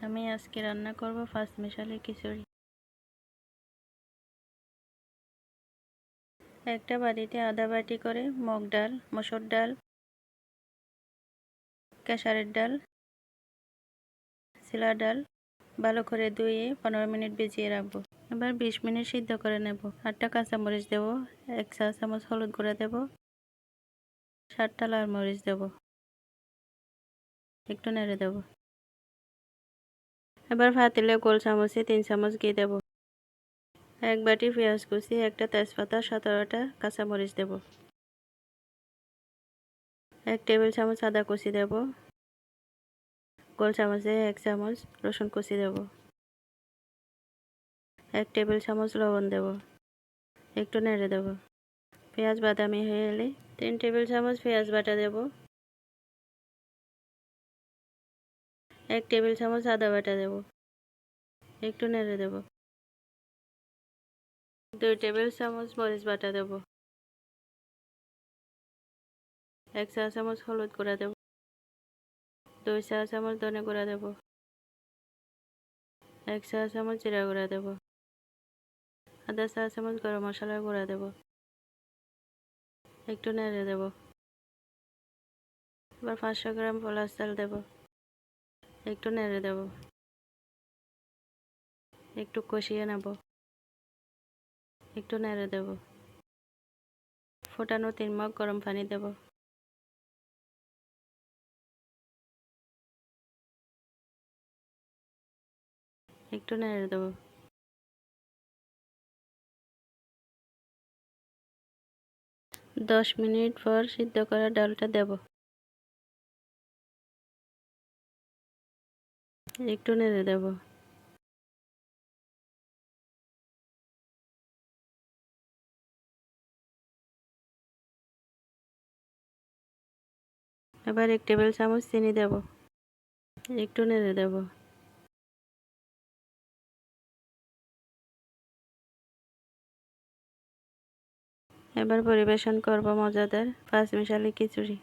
আমি আজকে রান্না করব পাঁচ মিশালি খিচুড়ি। একটা বাটিতে আধা বাটি করে মুগ ডাল, মসুর ডাল, খেসারির ডাল, ছিলা ডাল ভালো করে ধুয়ে 15 মিনিট ভিজিয়ে রাখবো। এবার 20 মিনিট সিদ্ধ করে নেব। 8টা কাঁচামরিচ দেব, 1 চা চামচ হলুদ গুঁড়া দেব, 7টা লাল মরিচ দেব, একটু নেড়ে দেব। এবার পাতিলে গোল চামচে 3 চামচ ঘি দেব। 1 বাটি পেঁয়াজ কুচি, একটা তেজপাতা, 17টা কাঁচামরিচ দেব। 1 টেবিল চামচ আদা কুচি দেব। গোল চামচে 1 চামচ রসুন কুচি দেব। 1 টেবিল চামচ লবণ দেব, একটু নেড়ে দেব। পেঁয়াজ বাদামি হয়ে এলে 3 টেবিল চামচ পেঁয়াজ বাটা দেব। 1 টেবিল চামচ আদা বাটা দেব, একটু নেড়ে দেব। 2 টেবিল চামচ মরিচ বাটা দেব। 1 চা চামচ হলুদ গুঁড়া দেব। 2 চা চামচ ধনে গুঁড়া দেব। 1 চা চামচ জিরা গুঁড়া দেব। আধা চা চামচ গরম মশলার গুঁড়া দেব, একটু নেড়ে দেব। এবার 500 গ্রাম পোলার চাল দেব, একটু নেড়ে দেব। একটু কষিয়ে নেব, একটু নেড়ে দেব। ফোটানো 3 মগ গরম পানি দেব। একটু নেড়ে দেব। 10 মিনিট পর সিদ্ধ করা ডালটা দেব, একটু নেড়ে দেব। এবার 1 টেবিল চামচ চিনি দেব, একটু নেড়ে দেব। এবার পরিবেশন করব মজাদার 5 মিশালি খিচুড়ি।